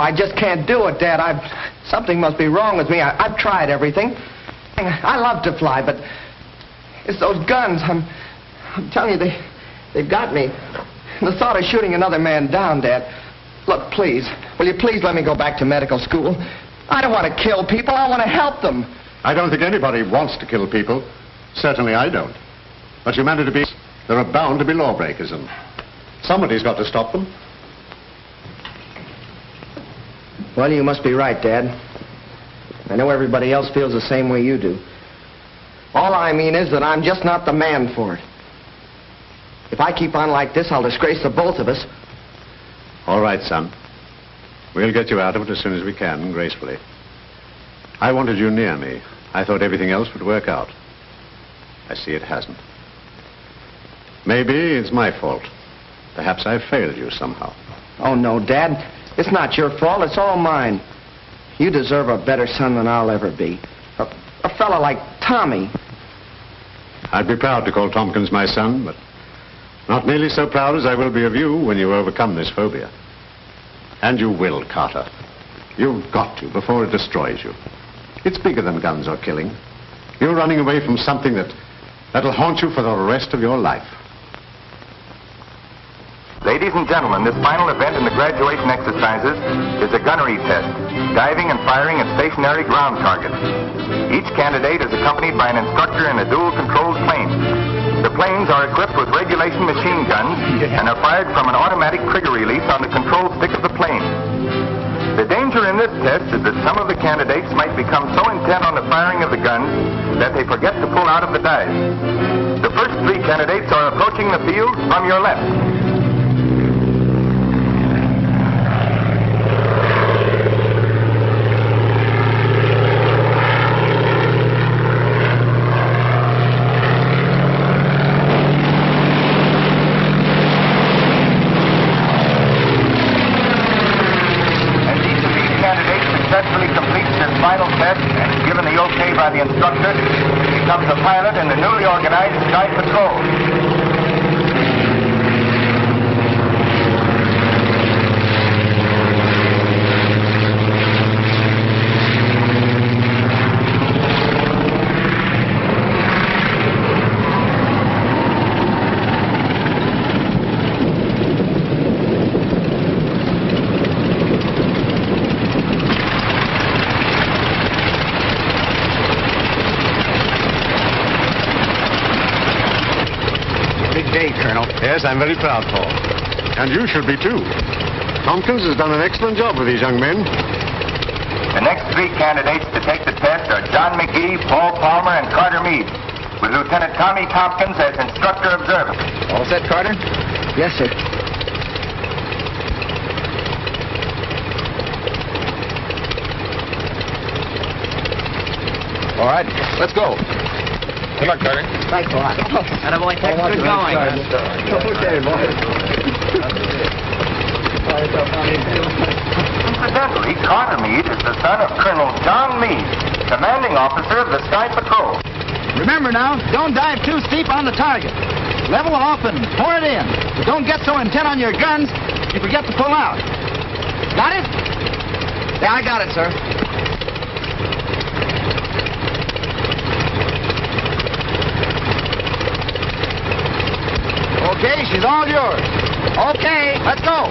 I just can't do it, Dad. Something must be wrong with me. I've tried everything. I love to fly, but it's those guns. I'm telling you, they've got me. The thought of shooting another man down, Dad. Look, please, will you please let me go back to medical school? I don't want to kill people. I want to help them. I don't think anybody wants to kill people. Certainly I don't. But humanity, there are bound to be lawbreakers, and somebody's got to stop them. Well, you must be right, Dad. I know everybody else feels the same way you do. All I mean is that I'm just not the man for it. If I keep on like this, I'll disgrace the both of us. All right, son. We'll get you out of it as soon as we can, gracefully. I wanted you near me. I thought everything else would work out. I see it hasn't. Maybe it's my fault. Perhaps I've failed you somehow. Oh, no, Dad. It's not your fault. It's all mine. You deserve a better son than I'll ever be. A fella like Tommy. I'd be proud to call Tomkins my son, but not nearly so proud as I will be of you when you overcome this phobia. And you will, Carter. You've got to, before it destroys you. It's bigger than guns or killing. You're running away from something that'll haunt you for the rest of your life. Ladies and gentlemen, this final event in the graduation exercises is a gunnery test, diving and firing at stationary ground targets. Each candidate is accompanied by an instructor in a dual-controlled plane. The planes are equipped with regulation machine guns and are fired from an automatic trigger release on the control stick of the plane. The danger in this test is that some of the candidates might become so intent on the firing of the guns that they forget to pull out of the dive. The first three candidates are approaching the field from your left. The instructor becomes a pilot in the newly organized Sky Patrol. Yes, I'm very proud, Paul. And you should be, too. Tomkins has done an excellent job with these young men. The next three candidates to take the test are John McGee, Paul Palmer, and Carter Meade, with Lieutenant Tommy Tomkins as instructor observer. All set, Carter? Yes, sir. All right, let's go. Good luck, Carter. Thanks a lot. Atta boy, Tex, good going. Okay, boy. Incidentally, Carter Meade is the son of Colonel John Meade, commanding officer of the Sky Patrol. Remember now, don't dive too steep on the target. Level off and pour it in. But don't get so intent on your guns you forget to pull out. Got it? Yeah, I got it, sir. Okay, she's all yours. Okay, let's go.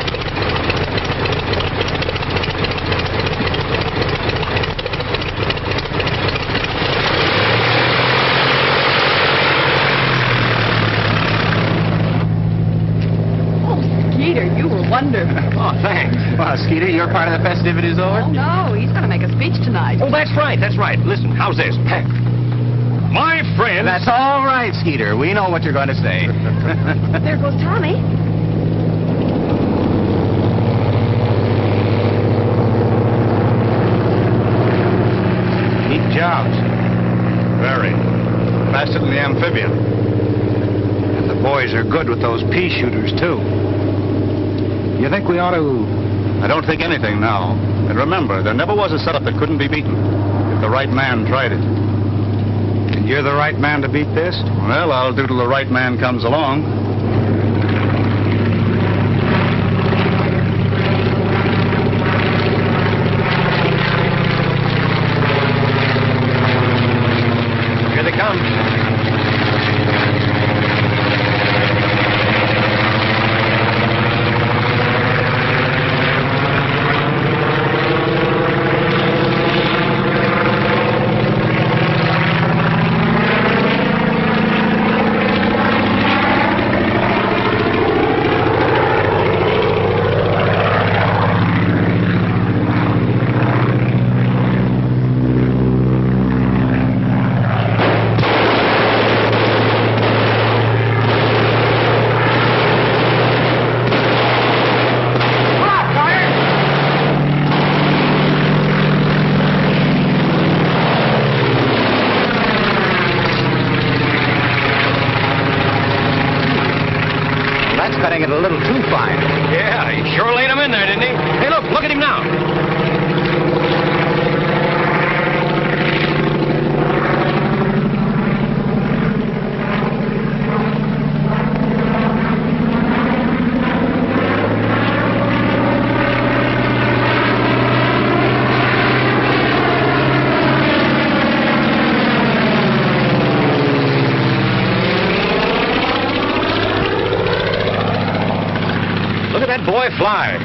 Oh, Skeeter, you were wonderful. Oh, thanks. Well, Skeeter, your part of the festivities over? Oh, no, he's going to make a speech tonight. Oh, that's right, that's right. Listen, how's this? My friend... That's all right, Skeeter. We know what you're going to say. There goes Tommy. Neat jobs. Very. Faster than the amphibian. And the boys are good with those pea shooters, too. You think we ought to... I don't think anything now. And remember, there never was a setup that couldn't be beaten if the right man tried it. And you're the right man to beat this? Well, I'll do till the right man comes along. cutting it a little too fine. Yeah, he sure laid him in there, didn't he? Hey, look at him now. Boy, fly.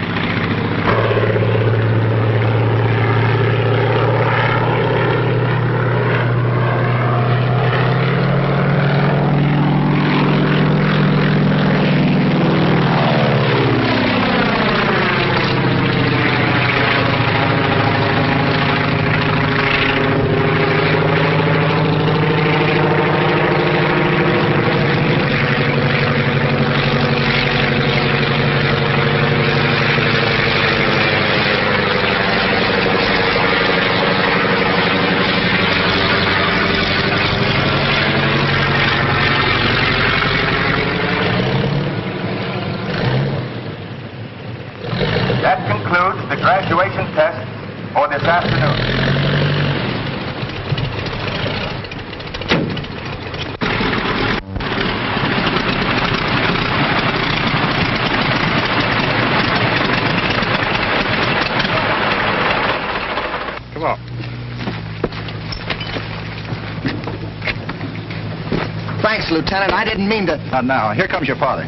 Thanks, Lieutenant. I didn't mean to... Not now. Here comes your father.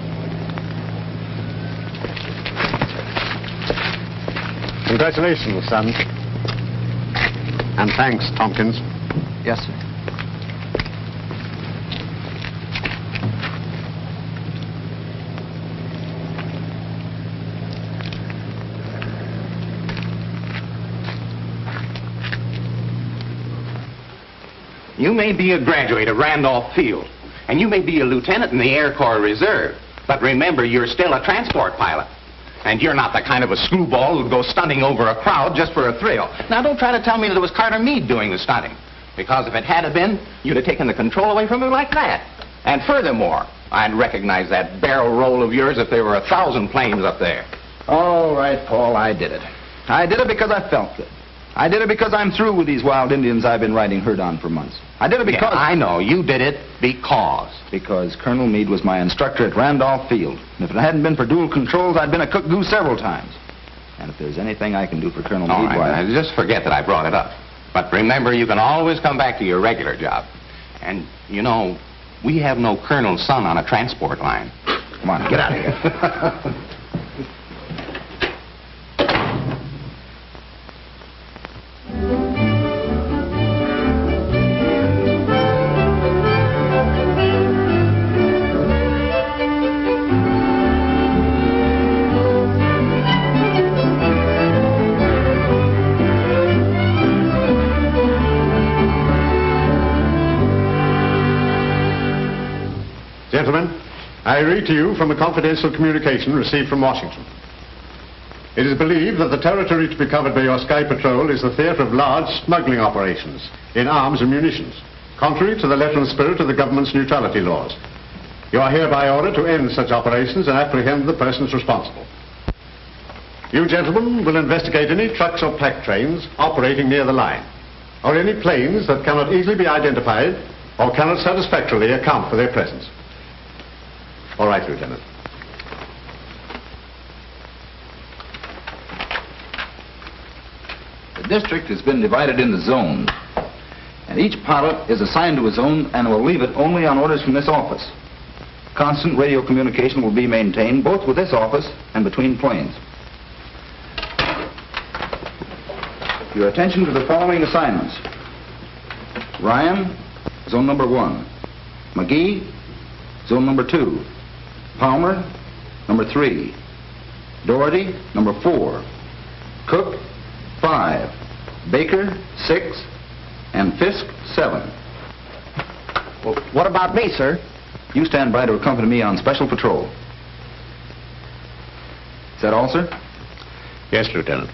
Congratulations, son. And thanks, Tomkins. Yes, sir. You may be a graduate of Randolph Field, and you may be a lieutenant in the Air Corps Reserve, but remember, you're still a transport pilot. And you're not the kind of a screwball who'd go stunting over a crowd just for a thrill. Now, don't try to tell me that it was Carter Meade doing the stunting, because if it had been, you'd have taken the control away from him like that. And furthermore, I'd recognize that barrel roll of yours if there were 1,000 planes up there. All right, Paul, I did it. I did it because I felt it. I did it because I'm through with these wild Indians I've been riding herd on for months. I did it because... Yeah, I know. You did it because... Because Colonel Meade was my instructor at Randolph Field. And if it hadn't been for dual controls, I'd been a cook goose several times. And if there's anything I can do for Colonel Meade, why... Just forget that I brought it up. But remember, you can always come back to your regular job. And, you know, we have no colonel's son on a transport line. Come on, get out of here. Gentlemen, I read to you from a confidential communication received from Washington. It is believed that the territory to be covered by your Sky Patrol is the theater of large smuggling operations in arms and munitions, contrary to the letter and spirit of the government's neutrality laws. You are hereby ordered to end such operations and apprehend the persons responsible. You gentlemen will investigate any trucks or pack trains operating near the line, or any planes that cannot easily be identified or cannot satisfactorily account for their presence. All right, Lieutenant. The district has been divided into zones, and each pilot is assigned to a zone and will leave it only on orders from this office. Constant radio communication will be maintained both with this office and between planes. Your attention to the following assignments. Ryan, zone number 1. McGee, zone number 2. Palmer, number 3. Doherty, number 4. Cook, 5. Baker, 6. And Fisk, 7. Well, what about me, sir? You stand by to accompany me on special patrol. Is that all, sir? Yes, Lieutenant.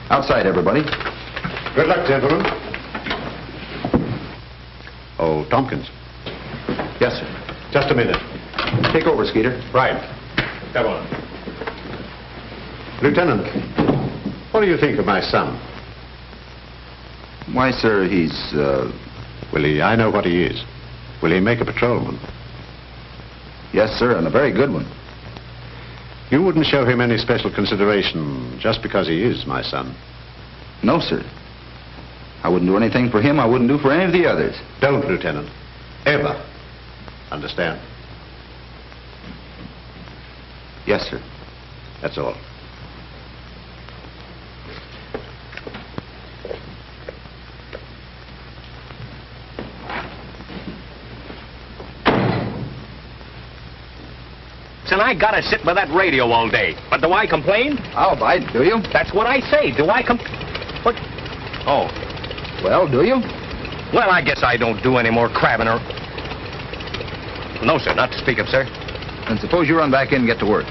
Outside, everybody. Good luck, gentlemen. Oh, Tomkins. Yes, sir. Just a minute. Take over, Skeeter. Right. Come on. Lieutenant, what do you think of my son? Why, sir, he's, I know what he is. Will he make a patrolman? Yes, sir, and a very good one. You wouldn't show him any special consideration just because he is my son? No, sir. I wouldn't do anything for him I wouldn't do for any of the others. Don't, Lieutenant. Ever. Understand? Yes, sir. That's all. And I gotta sit with that radio all day. But do I complain? I'll bite, do you? That's what I say. Do I What? Oh. Well, do you? Well, I guess I don't do any more crabbing or... No, sir, not to speak of, sir. Then suppose you run back in and get to work.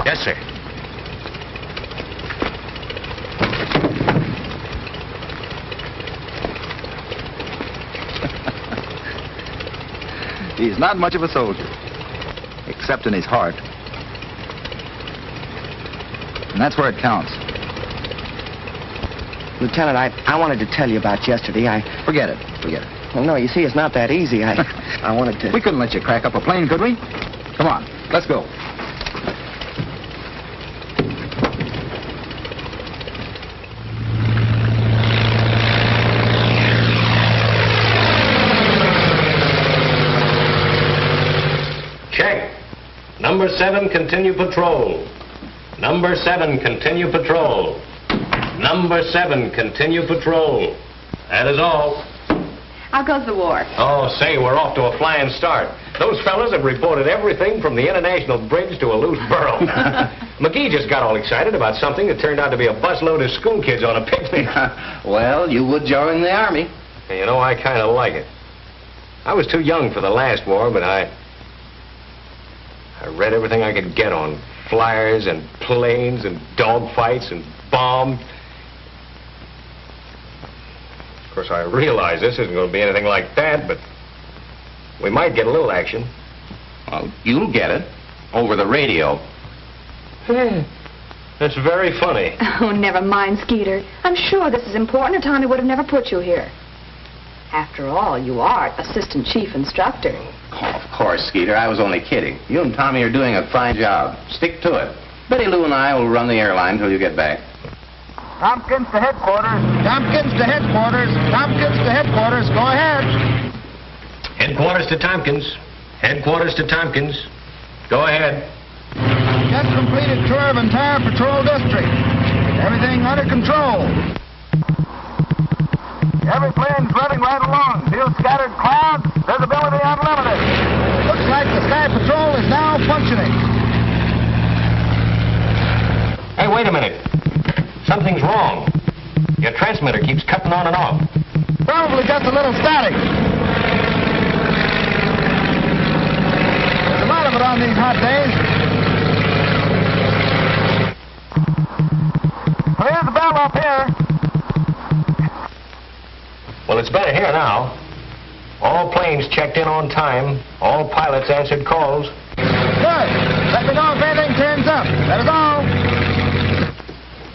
Yes, sir. He's not much of a soldier, except in his heart. And that's where it counts. Lieutenant, I wanted to tell you about yesterday. Forget it. Well, no, you see, it's not that easy. I wanted to... We couldn't let you crack up a plane, could we? Come on, let's go. Check. Number 7, continue patrol. Number 7, continue patrol. Number 7, continue patrol. That is all. How goes the war? Oh, say, we're off to a flying start. Those fellas have reported everything from the International Bridge to a loose burro. McGee just got all excited about something that turned out to be a busload of school kids on a picnic. Well, you would join the Army. And you know, I kind of like it. I was too young for the last war, but I read everything I could get on flyers and planes and dogfights and bombs. Of course, I realize this isn't going to be anything like that, but we might get a little action. Well, you'll get it. Over the radio. That's very funny. Oh, never mind, Skeeter. I'm sure this is important, or Tommy would have never put you here. After all, you are Assistant Chief Instructor. Oh, of course, Skeeter. I was only kidding. You and Tommy are doing a fine job. Stick to it. Betty Lou and I will run the airline till you get back. Tomkins to headquarters. Tompkins to headquarters. Tompkins to headquarters. Go ahead. Headquarters to Tompkins. Headquarters to Tompkins. Go ahead. Just completed tour of entire patrol district. Everything under control. Every plane's running right along. Few scattered clouds. Visibility unlimited. Looks like the Sky Patrol is now functioning. Hey, wait a minute. Something's wrong. Your transmitter keeps cutting on and off. Probably just a little static. There's a lot of it on these hot days. Well, here's the bell up here. Well, it's better here now. All planes checked in on time. All pilots answered calls. Good. Let me know if anything turns up. That is all.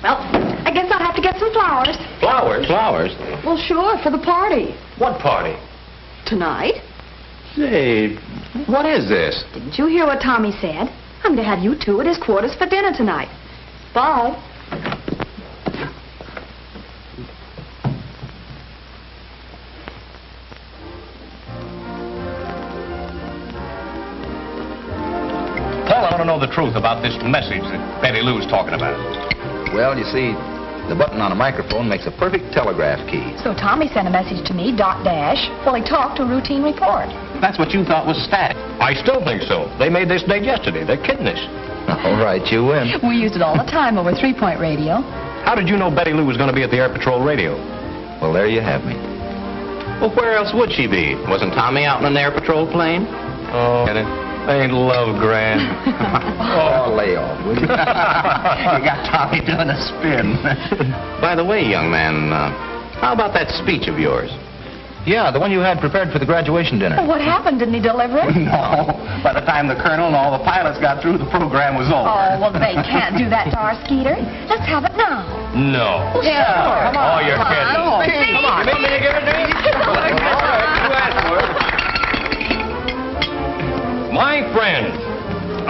Well, I guess I'll have to get some flowers. Flowers? Flowers? Well, sure, for the party. What party? Tonight. Say, what is this? Didn't you hear what Tommy said? I'm to have you two at his quarters for dinner tonight. Bye. Paul, I want to know the truth about this message that Betty Lou's talking about. Well, you see, the button on a microphone makes a perfect telegraph key. So Tommy sent a message to me, dot dash, while he talked a routine report. That's what you thought was static. I still think so. They made this date yesterday. They're kidding us. All right, you win. We used it all the time over 3-point radio. How did you know Betty Lou was going to be at the Air Patrol radio? Well, there you have me. Well, where else would she be? Wasn't Tommy out in an air patrol plane? Oh, ain't love grand. Oh, lay off, will you? You got Tommy doing a spin. By the way, young man, how about that speech of yours? Yeah, the one you had prepared for the graduation dinner. What happened? Didn't he deliver it? No. By the time the colonel and all the pilots got through, the program was over. Oh, well, they can't do that to our Skeeter. Let's have it now. No. Yeah. Come on. Oh, you're kidding. Come on. You mean me to give it to you? All right, you asked for it. My friend,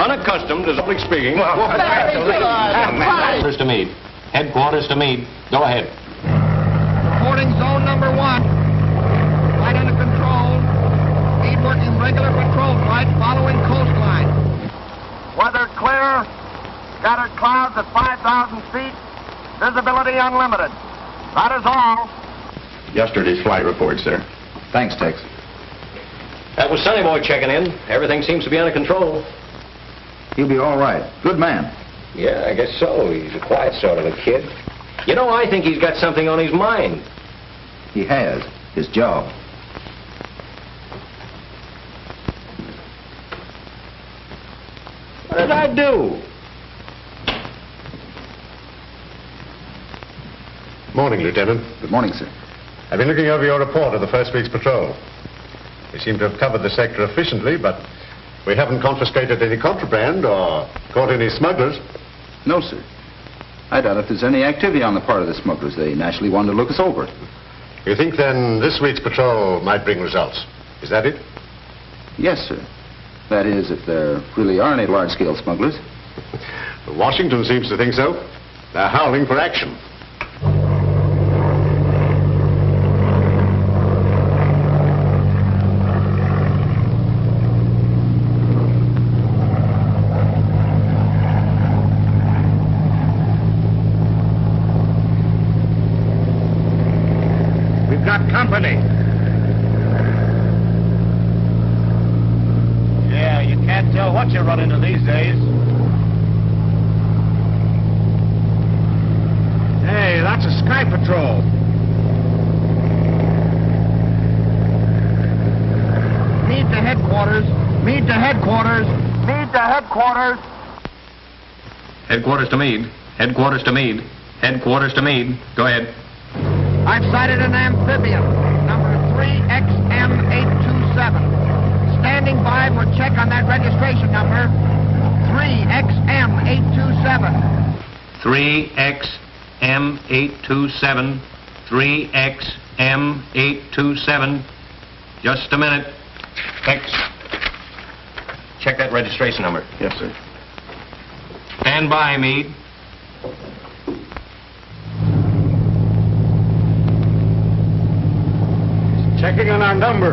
unaccustomed to public speaking. Headquarters to Meade. Headquarters to Meade. Go ahead. Reporting zone number 1. Flight under control. Meade working regular patrol flight following coastline. Weather clear. Scattered clouds at 5,000 feet. Visibility unlimited. That is all. Yesterday's flight report, sir. Thanks, Tex. That was Sonny Boy checking in. Everything seems to be under control. He'll be all right. Good man. Yeah, I guess so. He's a quiet sort of a kid. You know, I think he's got something on his mind. He has. His job. What did I do? Morning, Lieutenant. Good morning, sir. I've been looking over your report of the first week's patrol. We seem to have covered the sector efficiently, but we haven't confiscated any contraband or caught any smugglers. No, sir. I doubt if there's any activity on the part of the smugglers. They naturally wanted to look us over. You think, then, this week's patrol might bring results? Is that it? Yes, sir. That is, if there really are any large-scale smugglers. Washington seems to think so. They're howling for action. Company. Yeah, you can't tell what you run into these days. Hey, that's a Sky Patrol. Meade to headquarters. Meade to headquarters. Meade to headquarters. Headquarters to Meade. Headquarters to Meade. Headquarters to Meade. Go ahead. I've sighted an amphibian, number 3XM827. Standing by for check on that registration number. 3XM827. 3XM827. 3XM827. Just a minute. Thanks. Check that registration number. Yes, sir. Stand by, Meade. Checking on our number.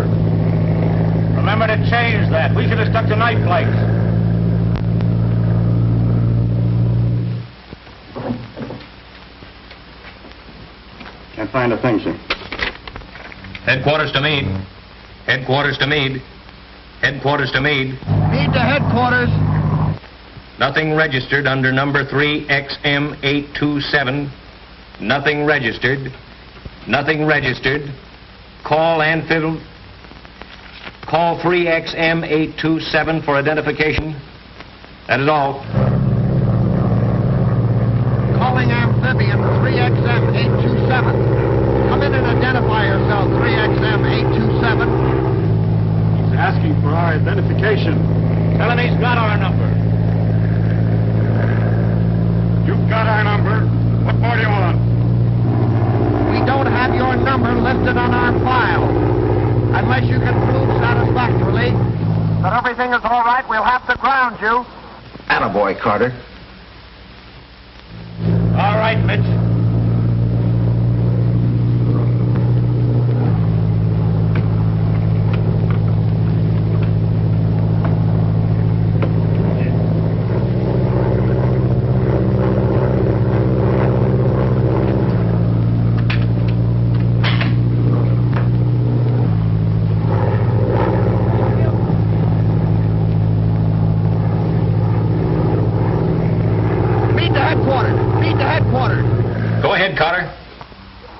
Remember to change that. We should have stuck to night flights. Can't find a thing, sir. Headquarters to Meade. Headquarters to Meade. Headquarters to Meade. Meade to headquarters. Nothing registered under number 3XM827. Nothing registered. Nothing registered. Call Anfield. Call 3XM827 for identification. That is all. Calling amphibian 3XM827. Come in and identify yourself, 3XM827. He's asking for our identification. Tell him he's got our number. You've got our number. What more do you want? We don't have your number listed on our file. Unless you can prove satisfactorily that everything is all right, we'll have to ground you. Attaboy, Carter. All right, Mitch.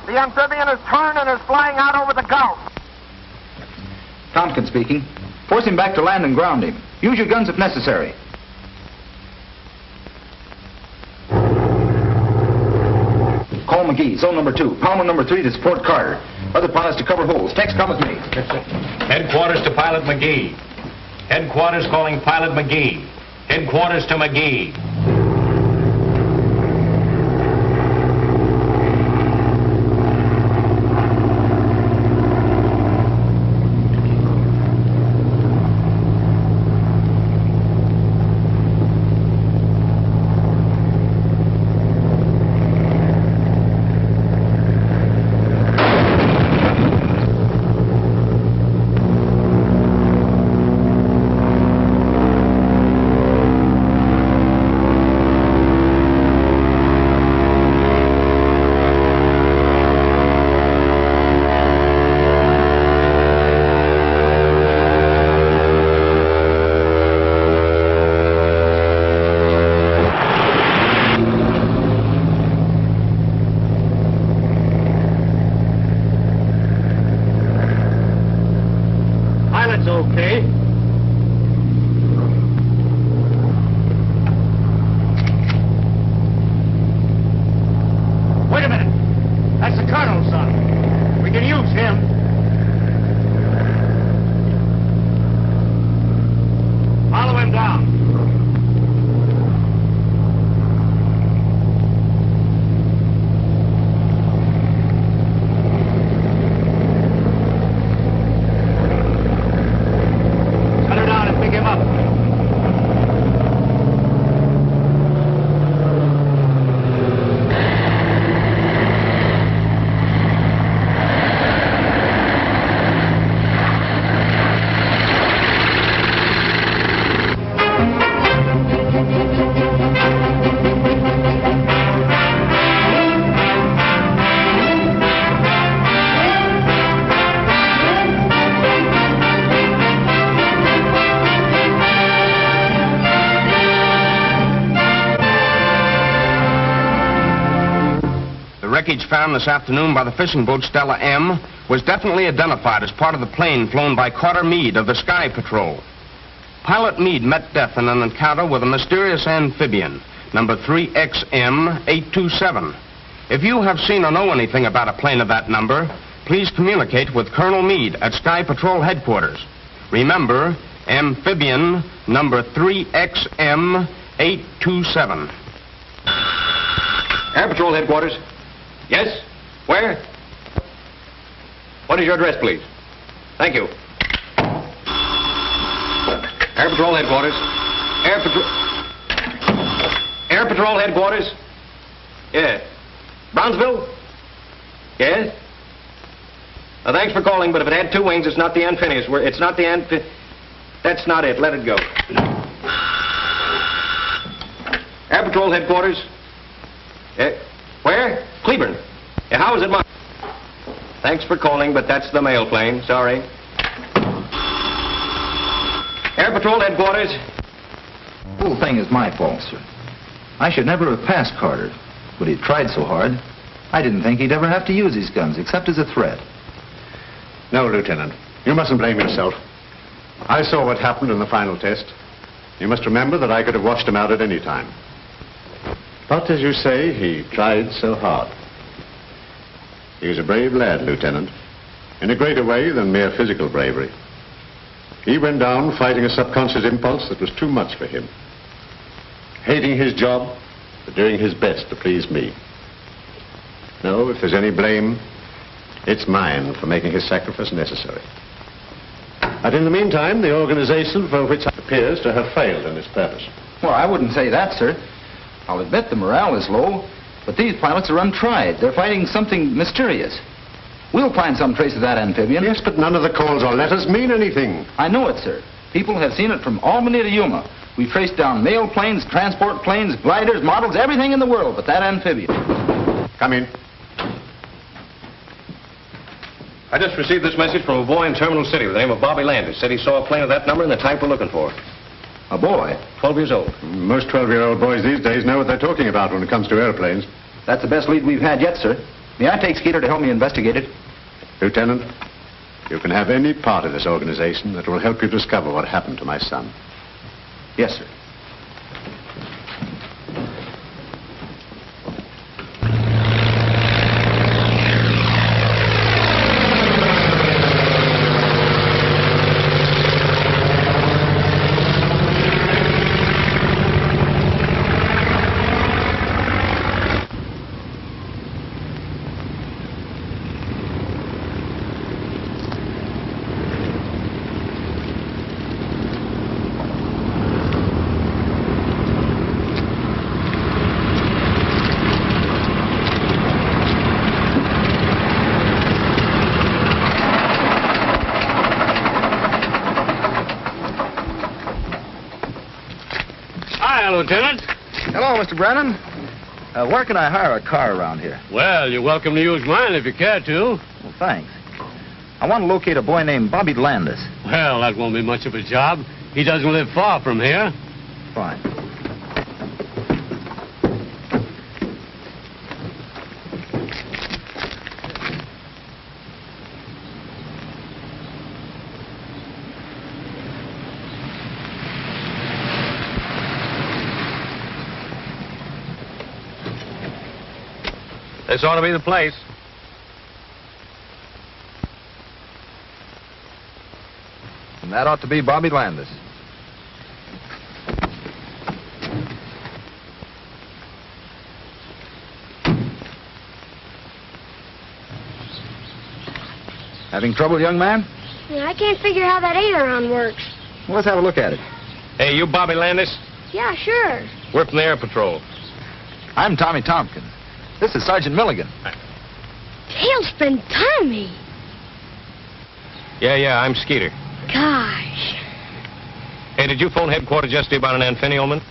The amphibian is turned and is flying out over the Gulf. Tomkins speaking. Force him back to land and ground him. Use your guns if necessary. Call McGee, zone number 2. Palmer number 3 to support Carter. Other pilots to cover holes. Text, come with me. Headquarters to Pilot McGee. Headquarters calling Pilot McGee. Headquarters to McGee. Wreckage found this afternoon by the fishing boat Stella M was definitely identified as part of the plane flown by Carter Meade of the Sky Patrol. Pilot Meade met death in an encounter with a mysterious amphibian, number 3XM827. If you have seen or know anything about a plane of that number, please communicate with Colonel Meade at Sky Patrol headquarters. Remember, amphibian number 3XM827. Air Patrol headquarters. Yes? Where? What is your address, please? Thank you. Air Patrol headquarters. Air Patrol headquarters. Yes. Brownsville? Yes? Thanks for calling, but if it had 2 wings, it's not the Amphibious. It's not the That's not it. Let it go. Air Patrol headquarters. Where? Cleburne. Yeah, how is it marked? Thanks for calling, but that's the mail plane. Sorry. Air Patrol headquarters. The whole thing is my fault, sir. I should never have passed Carter, but he tried so hard. I didn't think he'd ever have to use his guns, except as a threat. No, Lieutenant. You mustn't blame yourself. I saw what happened in the final test. You must remember that I could have washed him out at any time. But, as you say, he tried so hard. He was a brave lad, Lieutenant, in a greater way than mere physical bravery. He went down fighting a subconscious impulse that was too much for him. Hating his job, but doing his best to please me. No, if there's any blame, it's mine for making his sacrifice necessary. But in the meantime, the organization for which it appears to have failed in its purpose. Well, I wouldn't say that, sir. I'll admit the morale is low, but these pilots are untried. They're fighting something mysterious. We'll find some trace of that amphibian. Yes, but none of the calls or letters mean anything. I know it, sir. People have seen it from Albany to Yuma. We've traced down mail planes, transport planes, gliders, models, everything in the world but that amphibian. Come in. I just received this message from a boy in Terminal City with the name of Bobbie Landis. Said he saw a plane of that number and the type we're looking for. A boy? 12 years old. Most 12-year-old boys these days know what they're talking about when it comes to airplanes. That's the best lead we've had yet, sir. May I take Skeeter to help me investigate it? Lieutenant, you can have any part of this organization that will help you discover what happened to my son. Yes, sir. Lieutenant. Hello, Mr. Brennan. Where can I hire a car around here? Well, you're welcome to use mine if you care to. Well, thanks. I want to locate a boy named Bobbie Landis. Well, that won't be much of a job. He doesn't live far from here. Fine. This ought to be the place. And that ought to be Bobbie Landis. Having trouble, young man? Yeah, I can't figure how that aileron works. Well, let's have a look at it. Hey, you Bobbie Landis? Yeah, sure. We're from the Air Patrol. I'm Tommy Tomkins. This is Sergeant Milligan. Tailspin Tommy. Yeah, I'm Skeeter. Gosh. Hey, did you phone headquarters yesterday about an amphibian?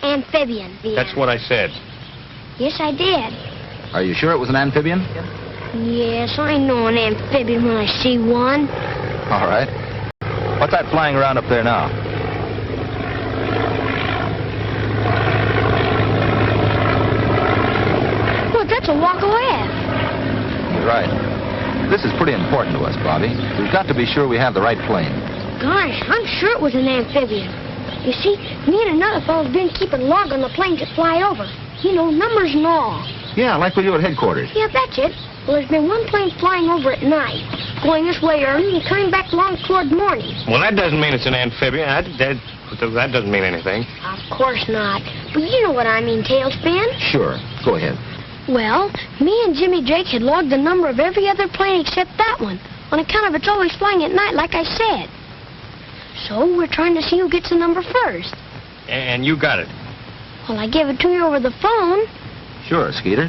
Amphibian, yeah. That's what I said. Yes, I did. Are you sure it was an amphibian? Yes, I know an amphibian when I see one. All right. What's that flying around up there now? Look, that's a walk away. You're right. This is pretty important to us, Bobbie. We've got to be sure we have the right plane. Gosh, I'm sure it was an amphibian. You see, me and another fellow's been keeping log on the planes that fly over. You know, numbers and all. Yeah, like we do at headquarters. Yeah, that's it. Well, there's been one plane flying over at night, going this way early and coming back along toward morning. Well, that doesn't mean it's an amphibian. That doesn't mean anything. Of course not. But you know what I mean, Tailspin. Sure. Go ahead. Well, me and Jimmy Drake had logged the number of every other plane except that one, on account of it's always flying at night, like I said. So we're trying to see who gets the number first. And you got it. Well, I gave it to you over the phone. Sure, Skeeter.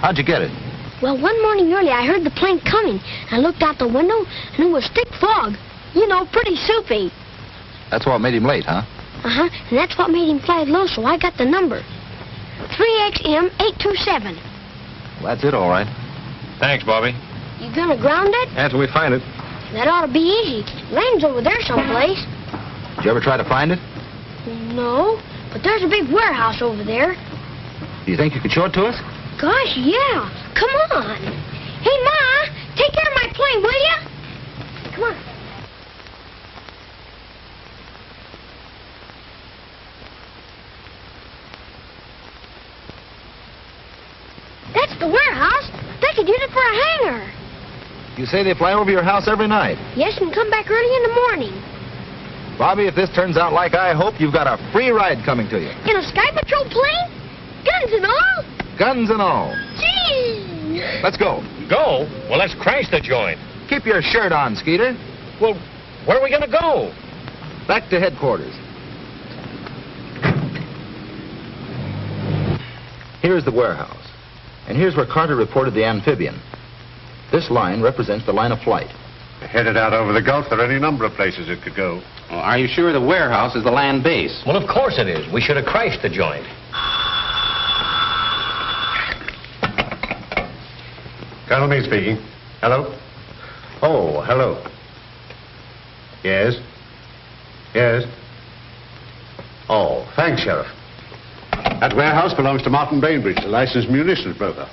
How'd you get it? Well, one morning early, I heard the plane coming. I looked out the window, and it was thick fog. You know, pretty soupy. That's what made him late, huh? Uh-huh, and that's what made him fly low, so I got the number. 3XM827. Well, that's it, all right. Thanks, Bobbie. You gonna ground it? After we find it. That ought to be easy. Land's over there someplace. Did you ever try to find it? No, but there's a big warehouse over there. Do you think you could show it to us? Gosh, yeah. Come on. Hey, Ma, take care of my plane, will you? Come on. That's the warehouse. They could use it for a hangar. You say they fly over your house every night? Yes, and come back early in the morning. Bobbie, if this turns out like I hope, you've got a free ride coming to you. In a Sky Patrol plane? Guns and all? Guns and all. Gee! Let's go. Go? Well, let's crash the joint. Keep your shirt on, Skeeter. Well, where are we going to go? Back to headquarters. Here's the warehouse. And here's where Carter reported the amphibian. This line represents the line of flight. Headed out over the Gulf, there are any number of places it could go. Well, are you sure the warehouse is the land base? Well, of course it is. We should have crashed the joint. Colonel Meade speaking. Hello? Oh, hello. Yes? Yes? Oh, thanks, Sheriff. That warehouse belongs to Martin Bainbridge, the licensed munitions broker.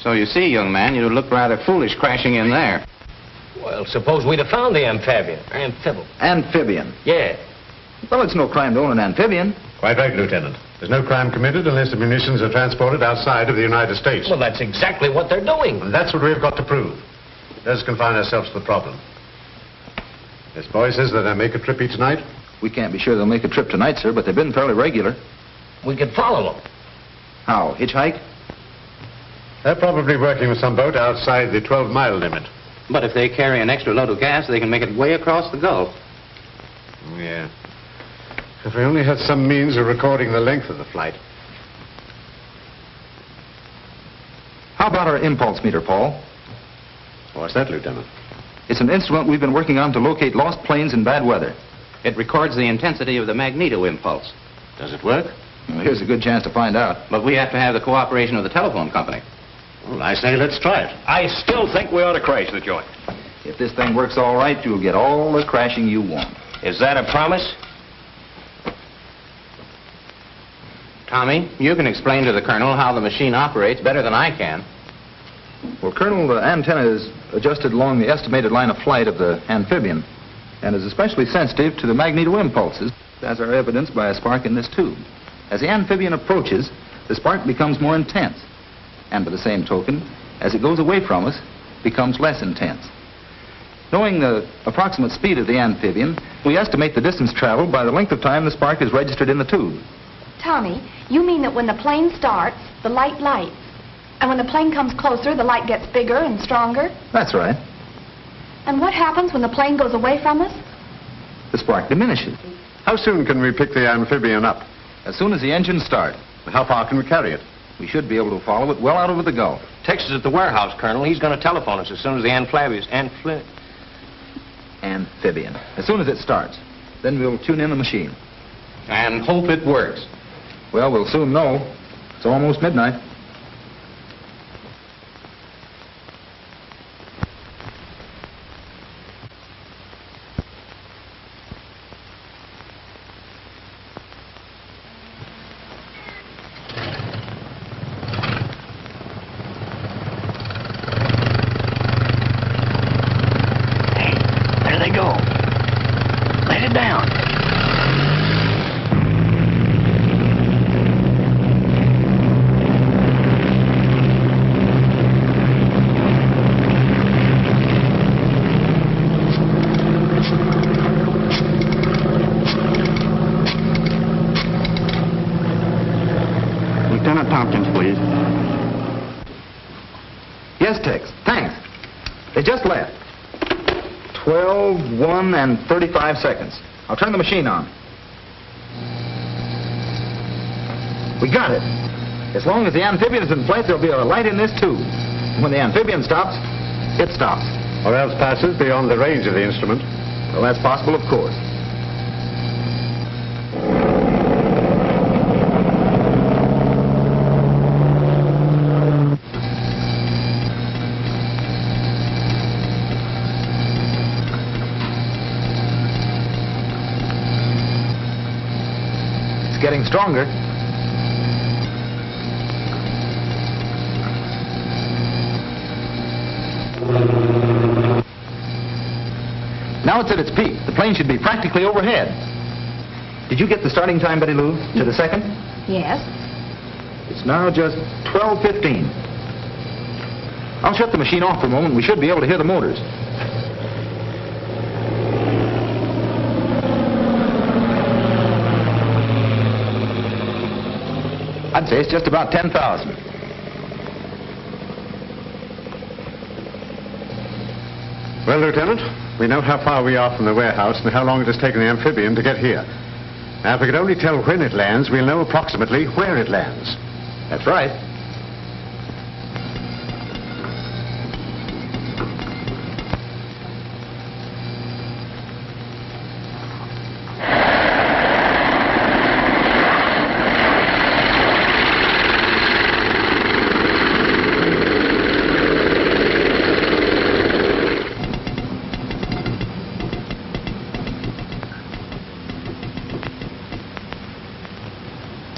So you see, young man, you look rather foolish crashing in there. Well, suppose we'd have found the amphibian. Amphibian. Yeah. Well, it's no crime to own an amphibian. Quite right, Lieutenant. There's no crime committed unless the munitions are transported outside of the United States. Well, that's exactly what they're doing. And that's what we've got to prove. Let us confine ourselves to the problem. This boy says that they make a trip each night. We can't be sure they'll make a trip tonight, sir, but they've been fairly regular. We could follow them. How, hitchhike? They're probably working with some boat outside the 12-mile limit. But if they carry an extra load of gas, they can make it way across the Gulf. Yeah. If we only had some means of recording the length of the flight. How about our impulse meter, Paul? What's that, Lieutenant? It's an instrument we've been working on to locate lost planes in bad weather. It records the intensity of the magneto impulse. Does it work? Well, here's a good chance to find out. But we have to have the cooperation of the telephone company. Well, I say let's try it. I still think we ought to crash the joint. If this thing works all right, you'll get all the crashing you want. Is that a promise? Tommy, you can explain to the Colonel how the machine operates better than I can. Well, Colonel, the antenna is adjusted along the estimated line of flight of the amphibian and is especially sensitive to the magneto impulses, as are evidenced by a spark in this tube. As the amphibian approaches, the spark becomes more intense, and by the same token, as it goes away from us, becomes less intense. Knowing the approximate speed of the amphibian, we estimate the distance traveled by the length of time the spark is registered in the tube. Tommy, you mean that when the plane starts, the light lights, and when the plane comes closer, the light gets bigger and stronger? That's right. And what happens when the plane goes away from us? The spark diminishes. How soon can we pick the amphibian up? As soon as the engines start, How far can we carry it? we should be able to follow it well out over the Gulf. Texas at the warehouse, Colonel. He's going to telephone us as soon as the Amphibian. As soon as it starts, then we'll tune in the machine. And hope it works. Well, we'll soon know. It's almost midnight. There they go. Let it down. Lieutenant Tomkins, please. Yes, Tex. Thanks. They just left. 12, 1, and 35 seconds. I'll turn the machine on. We got it. As long as the amphibian is in place, there'll be a light in this tube. When the amphibian stops, it stops. Or else passes beyond the range of the instrument. Well, that's possible, of course. It's getting stronger. Now it's at its peak. The plane should be practically overhead. Did you get the starting time, Betty Lou, to the second? Yes. It's now just 12:15. I'll shut the machine off for a moment. We should be able to hear the motors. I'd say it's just about 10,000. Well, Lieutenant, we know how far we are from the warehouse and how long it has taken the amphibian to get here. Now, if we could only tell when it lands, we'll know approximately where it lands. That's right.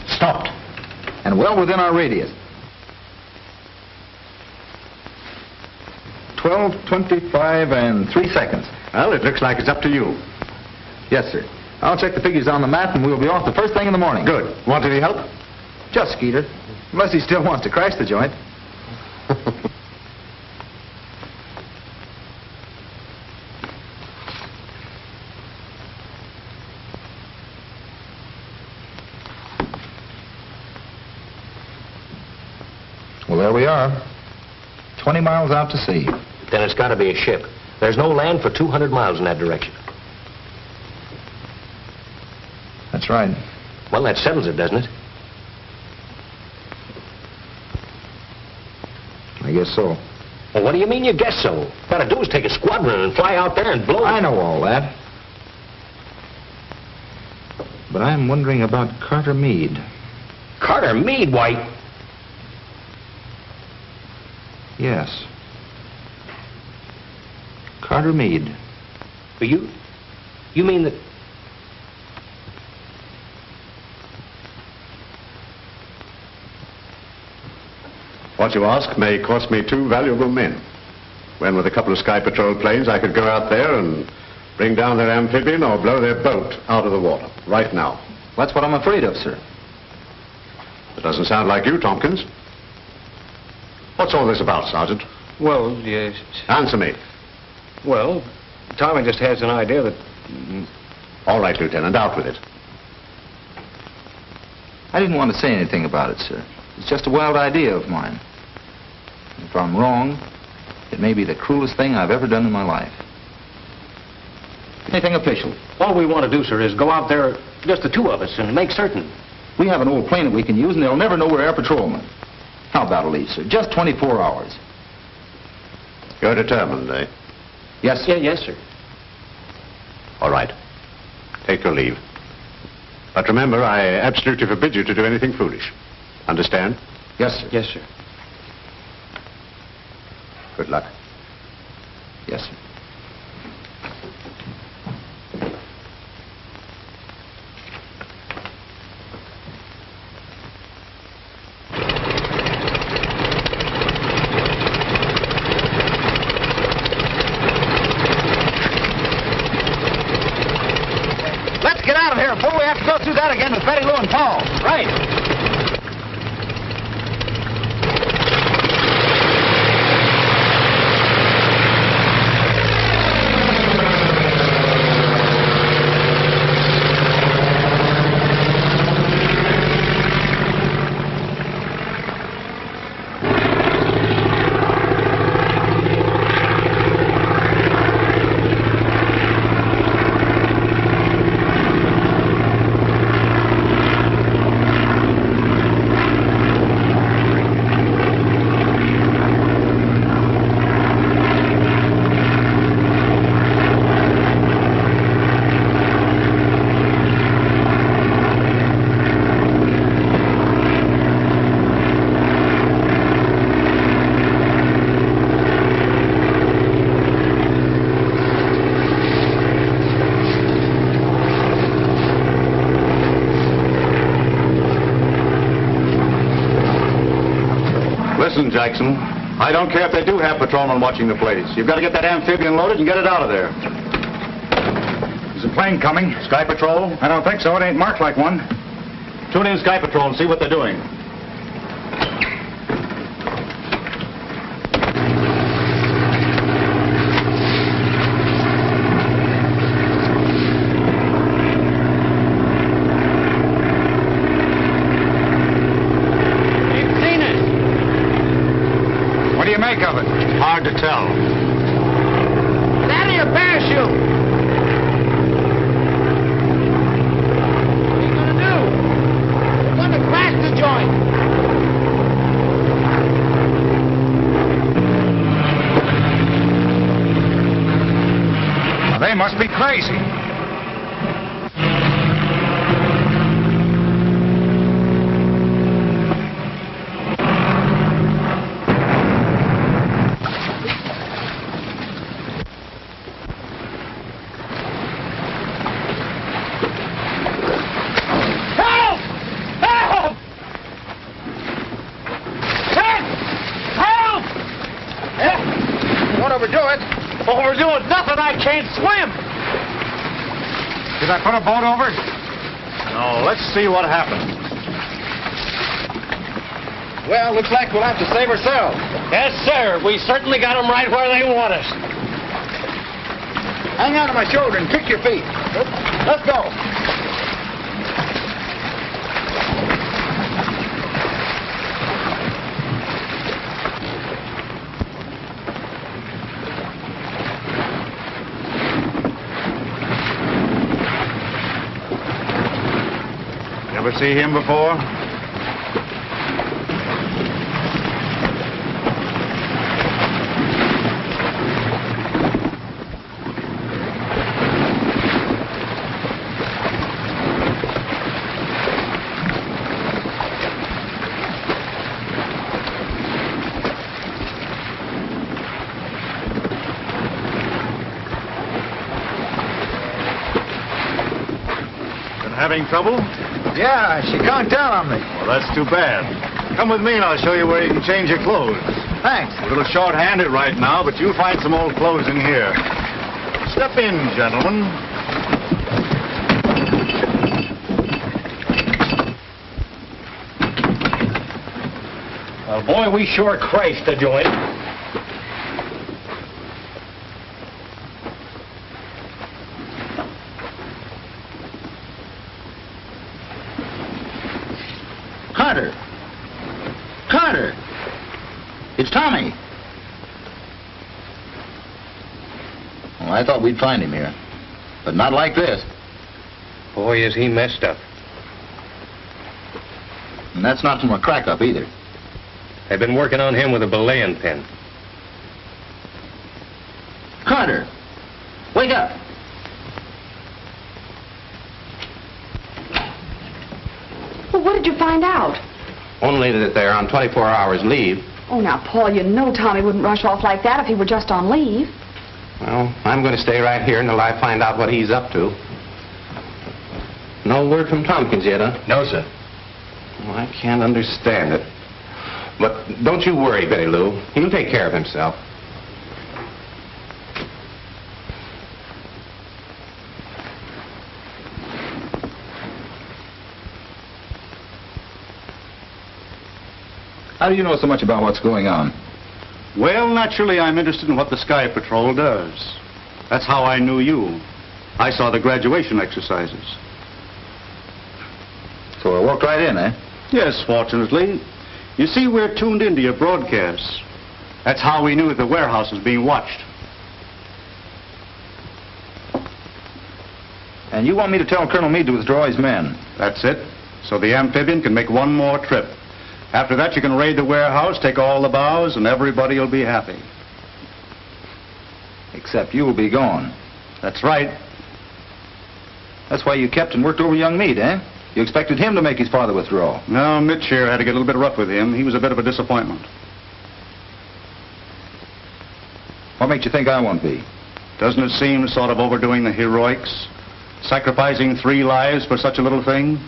Stopped. And well within our radius. 12:25 and 3 seconds. Well, it looks like it's up to you. Yes, sir. I'll check the figures on the map and we'll be off the first thing in the morning. Good. Want any help? Just Skeeter. Unless he still wants to crash the joint. Well, there we are. 20 miles out to sea. Then it's got to be a ship. There's no land for 200 miles in that direction. That's right. Well, that settles it, doesn't it? I guess so. Well, what do you mean you guess so? What to do is take a squadron and fly out there and blow it. I know all that. But I'm wondering about Carter Meade. Carter Meade, White? Yes. Carter Meade. You mean that... What you ask may cost me 2 valuable men. When with a couple of Sky Patrol planes I could go out there and bring down their amphibian or blow their boat out of the water, right now. That's what I'm afraid of, sir. It doesn't sound like you, Tomkins. What's all this about, Sergeant? Well, yes... Answer me. Well, Tommy just has an idea that... All right, Lieutenant, out with it. I didn't want to say anything about it, sir. It's just a wild idea of mine. If I'm wrong, it may be the cruelest thing I've ever done in my life. Anything official? All we want to do, sir, is go out there, just the 2 of us, and make certain. We have an old plane that we can use, and they'll never know we're air patrolmen. How about a leave, sir? Just 24 hours. You're determined, eh? Yes, sir. Yes, sir. All right. Take your leave. But remember, I absolutely forbid you to do anything foolish. Understand? Yes, sir. Yes, sir. Good luck. Yes, sir. Let's get out of here before we have to go through that again with Betty Lou and Paul. Right. Listen, Jackson, I don't care if they do have patrolmen watching the place. You've got to get that amphibian loaded and get it out of there. Is a plane coming? Sky Patrol? I don't think so. It ain't marked like one. Tune in Sky Patrol and see what they're doing. Of it. Hard to tell. Get out of your parachute! What are you going to do? You're going to crash the joint. Now, they must be crazy. Overdoing nothing, I can't swim. Did I put a boat over? No, let's see what happened. Well, looks like we'll have to save ourselves. Yes, sir. We certainly got them right where they want us. Hang on to my shoulder and kick your feet. Let's go. Ever see him before? Having trouble? Yeah, she conked down on me. Well, that's too bad. Come with me and I'll show you where you can change your clothes. Thanks. A little short-handed right now, but you'll find some old clothes in here. Step in, gentlemen. Well, boy, we sure crashed the joint. Carter! Carter! It's Tommy. Well, I thought we'd find him here. But not like this. Boy, is he messed up. And that's not from a crack-up either. They've been working on him with a belaying pin. Carter! Wake up! Well, what did you find out? Only that they're on 24 hours leave. Oh, now, Paul, you know Tommy wouldn't rush off like that if he were just on leave. Well, I'm going to stay right here until I find out what he's up to. No word from Tomkins yet, huh? No, sir. Well, I can't understand it. But don't you worry, Betty Lou. He'll take care of himself. How do you know so much about what's going on? Well, naturally, I'm interested in what the Sky Patrol does. That's how I knew you. I saw the graduation exercises. So I walked right in, eh? Yes, fortunately. You see, we're tuned into your broadcasts. That's how we knew the warehouse was being watched. And you want me to tell Colonel Meade to withdraw his men? That's it. So the amphibian can make one more trip. After that, you can raid the warehouse, take all the bows, and everybody will be happy. Except you'll be gone. That's right. That's why you kept and worked over young Meade, eh? You expected him to make his father withdraw. No, Mitch here had to get a little bit rough with him. He was a bit of a disappointment. What makes you think I won't be? Doesn't it seem sort of overdoing the heroics? Sacrificing 3 lives for such a little thing?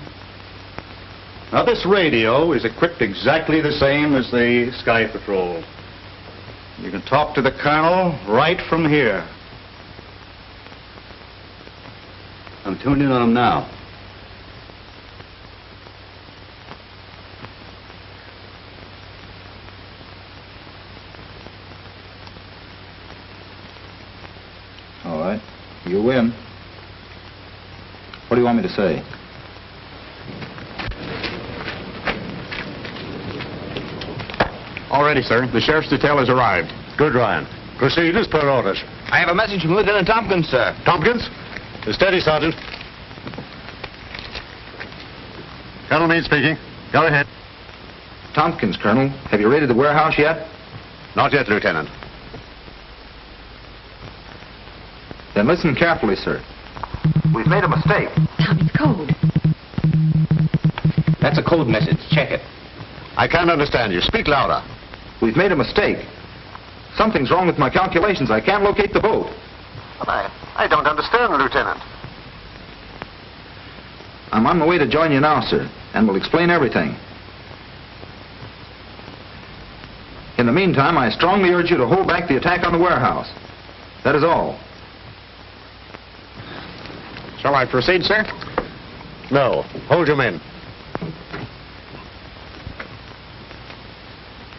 Now, this radio is equipped exactly the same as the Sky Patrol. You can talk to the Colonel right from here. I'm tuned in on him now. All right. You win. What do you want me to say? All ready, sir. The sheriff's detail has arrived. Good, Ryan. Proceed as per orders. I have a message from Lieutenant Tomkins, sir. Tomkins? Steady, Sergeant. Colonel Meade speaking. Go ahead. Tomkins, Colonel. Have you raided the warehouse yet? Not yet, Lieutenant. Then listen carefully, sir. We've made a mistake. Tommy's code. That's a code message. Check it. I can't understand you. Speak louder. We've made a mistake. Something's wrong with my calculations. I can't locate the boat. I don't understand, Lieutenant. I'm on my way to join you now, sir, and will explain everything. In the meantime, I strongly urge you to hold back the attack on the warehouse. That is all. Shall I proceed, sir? No. Hold your men.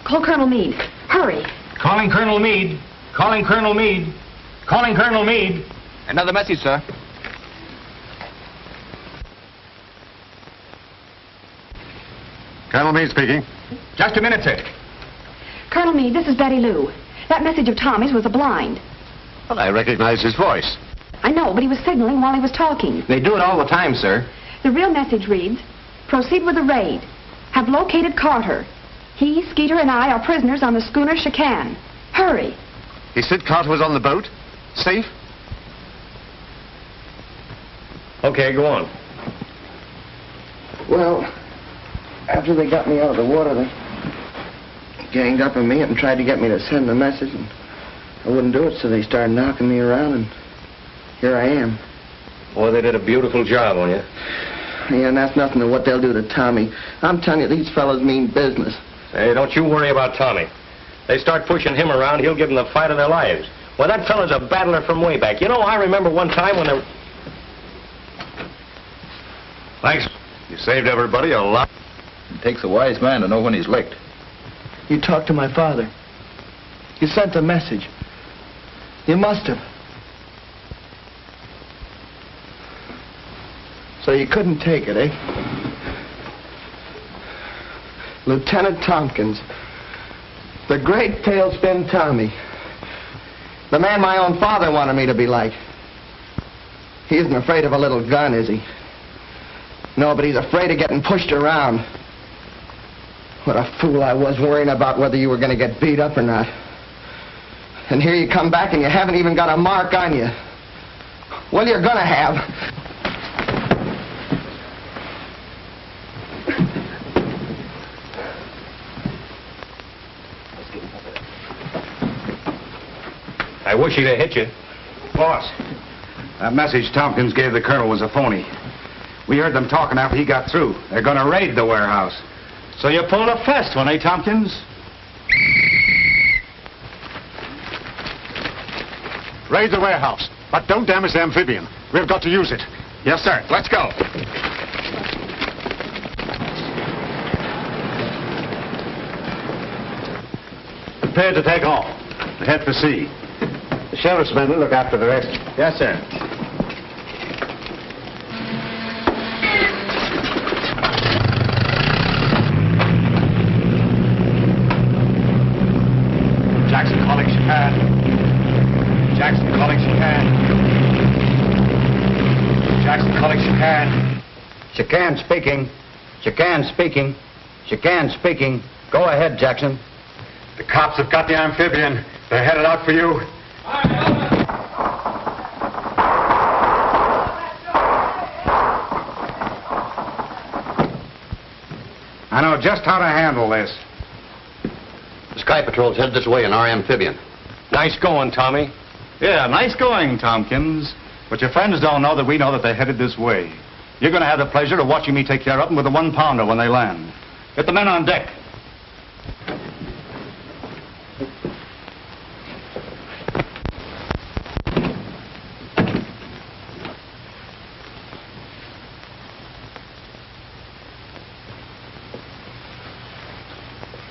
Call Colonel Meade. Hurry. Calling Colonel Meade. Calling Colonel Meade. Calling Colonel Meade. Another message, sir. Colonel Meade speaking. Just a minute, sir. Colonel Meade, this is Betty Lou. That message of Tommy's was a blind. Well, I recognize his voice. I know, but he was signaling while he was talking. They do it all the time, sir. The real message reads, proceed with the raid. Have located Carter. He, Skeeter, and I are prisoners on the schooner Chican. Hurry. He said Carter was on the boat? Safe? Okay, go on. Well, after they got me out of the water, they ganged up on me and tried to get me to send the message, and I wouldn't do it, so they started knocking me around, and here I am. Boy, they did a beautiful job on you. Yeah, and that's nothing to what they'll do to Tommy. I'm telling you, these fellows mean business. Hey, don't you worry about Tommy. They start pushing him around, he'll give them the fight of their lives. Well, that fellow's a battler from way back. You know, I remember one time when there... Thanks. You saved everybody a lot. It takes a wise man to know when he's licked. You talked to my father. You sent a message. You must have. So you couldn't take it, eh? Lieutenant Tomkins. The great Tailspin Tommy. The man my own father wanted me to be like. He isn't afraid of a little gun, is he? No, but he's afraid of getting pushed around. What a fool I was worrying about whether you were going to get beat up or not. And here you come back and you haven't even got a mark on you. Well, you're going to have. I wish he'd have hit you. Boss, that message Tompkins gave the colonel was a phony. We heard them talking after he got through. They're going to raid the warehouse. So you pulled a fast one, eh, Tompkins? Raid the warehouse, but don't damage the amphibian. We've got to use it. Yes, sir. Let's go. Prepare to take off. Head for sea. The sheriff's men will look after the rest. Yes, sir. Jackson calling Chicane. Jackson calling Chicane. Jackson calling Chicane. Chicane speaking. Chicane speaking. Chicane speaking. Go ahead, Jackson. The cops have got the amphibian. They're headed out for you. I know just how to handle this. The Sky Patrol's headed this way in our amphibian. Nice going, Tommy. Yeah, nice going, Tomkins. But your friends don't know that we know that they're headed this way. You're going to have the pleasure of watching me take care of them with a 1-pounder when they land. Get the men on deck.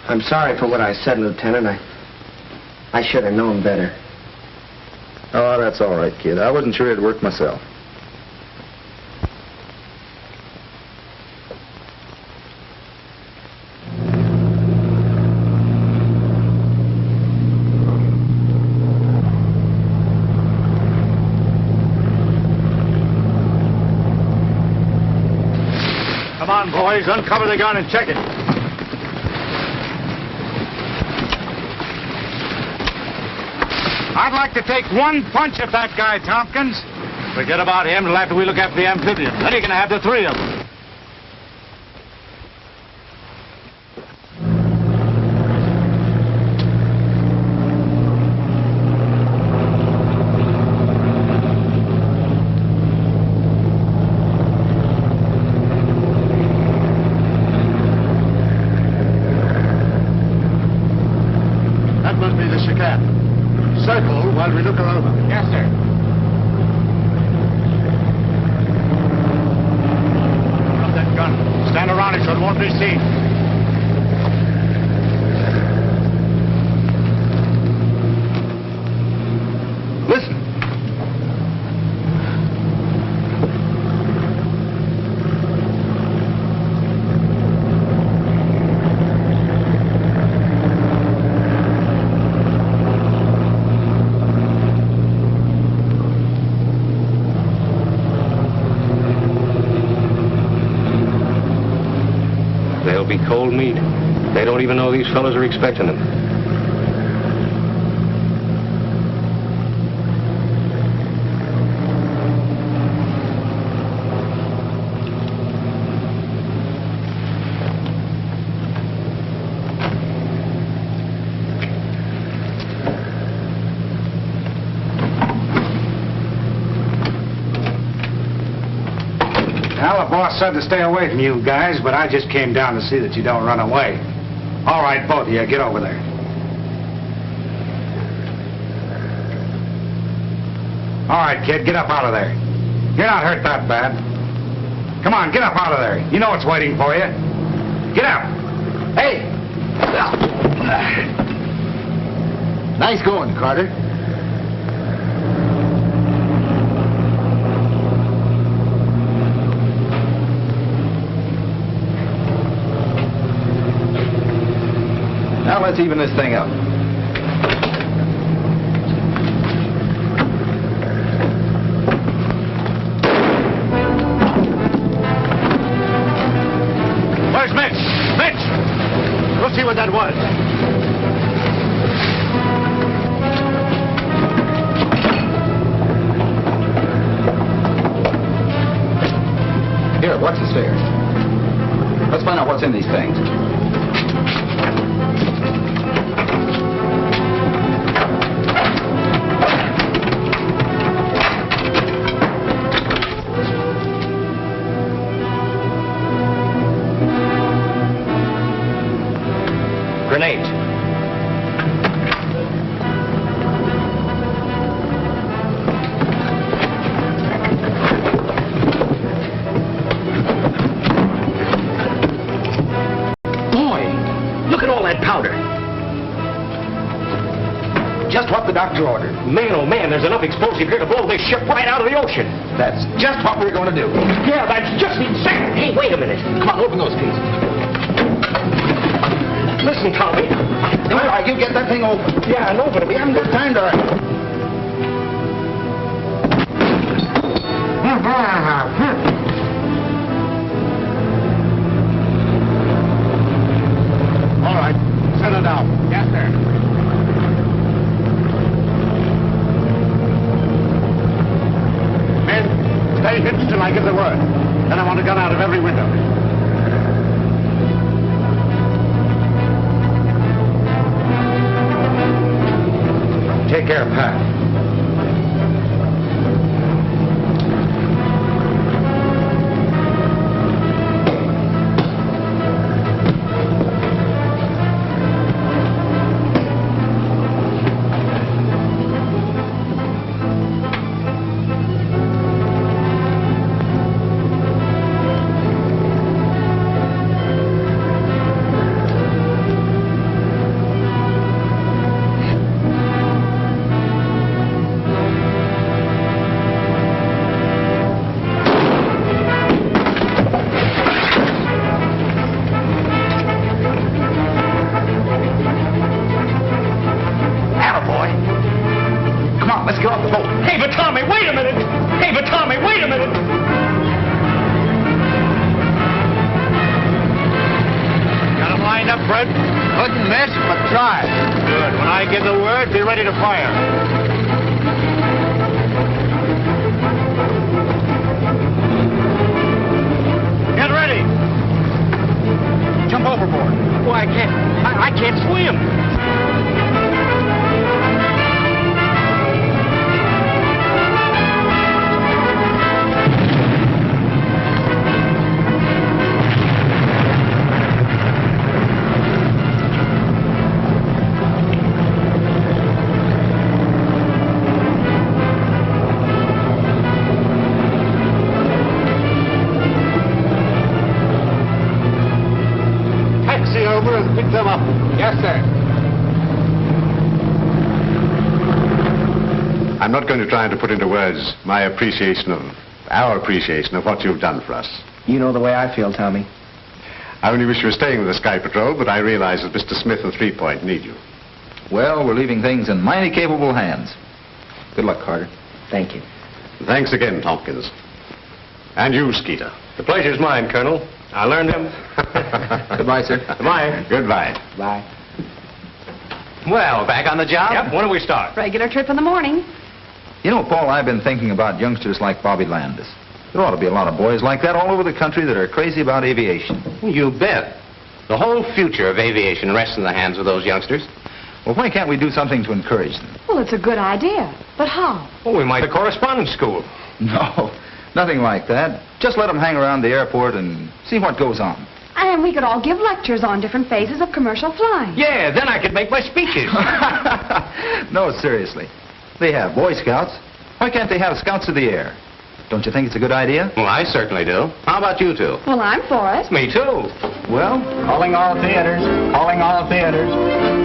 I'm sorry for what I said, Lieutenant. I should have known better. Oh, that's all right, kid. I wasn't sure it'd work myself. Come on, boys. Uncover the gun and check it. I'd like to take one punch at that guy, Tompkins. Forget about him till after we look after the amphibian. Then you're going to have the 3 of them. That must be the chicane. Circle while we look her over. Yes, sir. Drop that gun. Stand around it so it won't be seen. Listen. They'll be cold meat. They don't even know these fellas are expecting them. Well, the boss said to stay away from you guys, but I just came down to see that you don't run away. All right, both of you, get over there. All right, kid, get up out of there. You're not hurt that bad. Come on, get up out of there. You know what's waiting for you. Get up. Hey! Nice going, Carter. Now let's even this thing up. Where's Mitch? Mitch! Go see what that was. Here, watch the stairs. Let's find out what's in these things. Grenades. Boy, look at all that powder. Just what the doctor ordered. Man, oh man, there's enough explosive here to blow this ship right out of the ocean. That's just what we're going to do. Yeah, that's just exactly. Hey, wait a minute. Come on, open those keys. Listen, Tommy. All right, you get that thing open. Yeah, I know, but we haven't got time to... All right, settle down. Yes, sir. Men, stay hidden till I give the word. Then I want a gun out of every window. Take care, Pat. I'm not going to try to put into words my appreciation of, our appreciation of what you've done for us. You know the way I feel, Tommy. I only wish you were staying with the Sky Patrol, but I realize that Mr. Smith and 3 Point need you. Well, we're leaving things in mighty capable hands. Good luck, Carter. Thank you. Thanks again, Tomkins. And you, Skeeter. The pleasure's mine, Colonel. I learned him. Goodbye, sir. Goodbye. Goodbye. Bye. Well, back on the job? Yep, when do we start? Regular trip in the morning. You know, Paul, I've been thinking about youngsters like Bobbie Landis. There ought to be a lot of boys like that all over the country that are crazy about aviation. You bet. The whole future of aviation rests in the hands of those youngsters. Well, why can't we do something to encourage them? Well, it's a good idea. But how? Well, we might have a correspondence school. No. Nothing like that. Just let them hang around the airport and see what goes on. And we could all give lectures on different phases of commercial flying. Yeah, then I could make my speeches. No, seriously. They have Boy Scouts. Why can't they have Scouts of the Air? Don't you think it's a good idea? Well, I certainly do. How about you two? Well, I'm for it. Me too. Well, calling all theaters. Calling all theaters.